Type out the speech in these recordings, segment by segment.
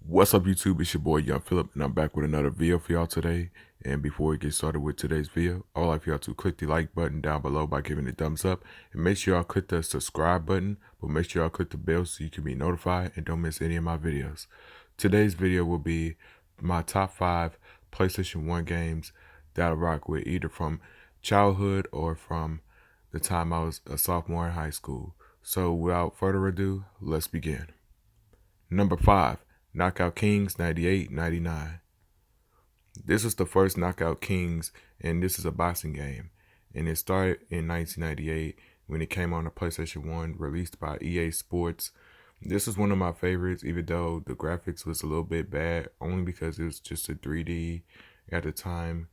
What's up YouTube, it's your boy Young Philip and I'm back with another video for y'all today. And before we get started with today's video, I would like for y'all to click the like button down below by giving it a thumbs up. And make sure y'all click the subscribe button, but make sure y'all click the bell so you can be notified and don't miss any of my videos. Today's video will be my top 5 PlayStation 1 games that I rock with, either from childhood or from the time I was a sophomore in high school. So without further ado, let's begin. Number 5. Knockout Kings 98-99. This is the first Knockout Kings, and this is a boxing game. And it started in 1998 when it came on the PlayStation 1, released by EA Sports. This is one of my favorites, even though the graphics was a little bit bad, only because it was just a 3D at the time,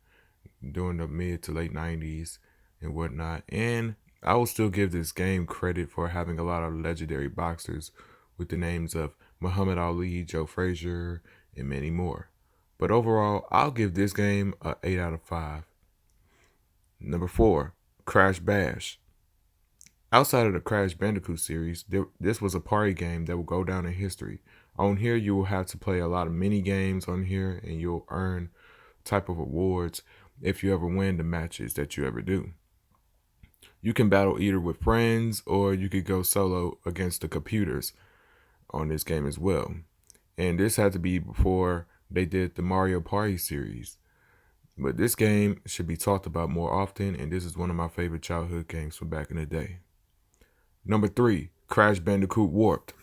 during the mid to late 90s and whatnot. And I will still give this game credit for having a lot of legendary boxers with the names of Muhammad Ali, Joe Frazier, and many more. But overall, I'll give this game an 8 out of 5. Number 4, Crash Bash. Outside of the Crash Bandicoot series, this was a party game that will go down in history. On here, you will have to play a lot of mini games on here, and you'll earn type of awards if you ever win the matches that you ever do. You can battle either with friends or you could go solo against the computers on this game as well. And this had to be before they did the Mario Party series. But this game should be talked about more often, and this is one of my favorite childhood games from back in the day. Number 3, Crash Bandicoot Warped.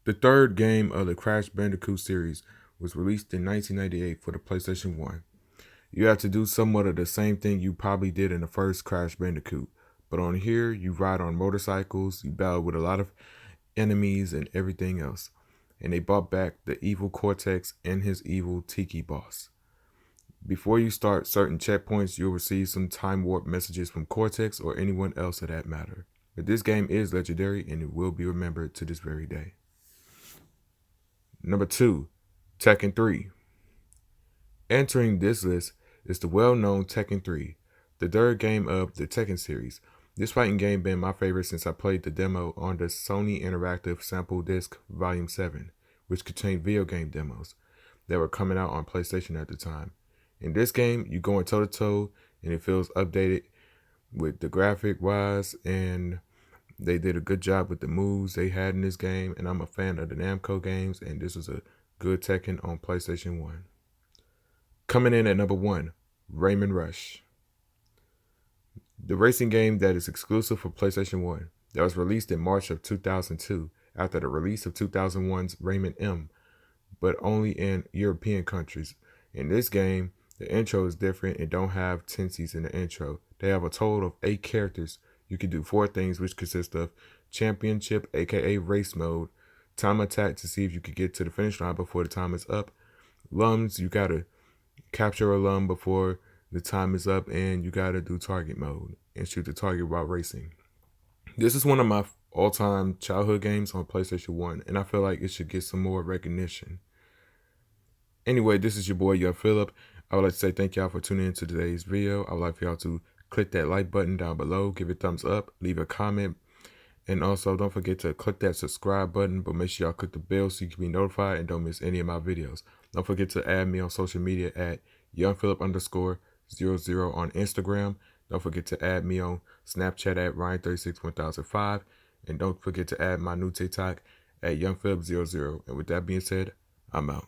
The third game of the Crash Bandicoot series was released in 1998 for the PlayStation 1. You have to do somewhat of the same thing you probably did in the first Crash Bandicoot. But on here, you ride on motorcycles, you battle with a lot of enemies and everything else. And they brought back the evil Cortex and his evil Tiki boss. Before you start certain checkpoints, you'll receive some time warp messages from Cortex or anyone else of that matter. But this game is legendary and it will be remembered to this very day. Number 2, Tekken 3. Entering this list is the well-known Tekken 3, the third game of the Tekken series. This fighting game been my favorite since I played the demo on the Sony Interactive Sample Disc Volume 7, which contained video game demos that were coming out on PlayStation at the time. In this game, you going toe-to-toe, and it feels updated with the graphic-wise, and they did a good job with the moves they had in this game, and I'm a fan of the Namco games, and this was a good Tekken on PlayStation 1. Coming in at number 1, Raymond Rush. The racing game that is exclusive for PlayStation 1 that was released in March of 2002 after the release of 2001's Raymond M, but only in European countries. In this game, the intro is different and don't have tensies in the intro. They have a total of 8 characters. You can do 4 things, which consist of championship, aka race mode, time attack to see if you can get to the finish line before the time is up, lums, you gotta capture a lum before the time is up, and you gotta do target mode and shoot the target while racing. This is one of my all-time childhood games on PlayStation 1, and I feel like it should get some more recognition. Anyway, this is your boy Young Philip. I would like to say thank y'all for tuning into today's video. I would like for y'all to click that like button down below, give it a thumbs up, leave a comment, and also don't forget to click that subscribe button, but make sure y'all click the bell so you can be notified and don't miss any of my videos. Don't forget to add me on social media at YoungPhilip_00 on Instagram. Don't forget to add me on Snapchat at Ryan361005. And don't forget to add my new TikTok at YoungPhilip00. And with that being said, I'm out.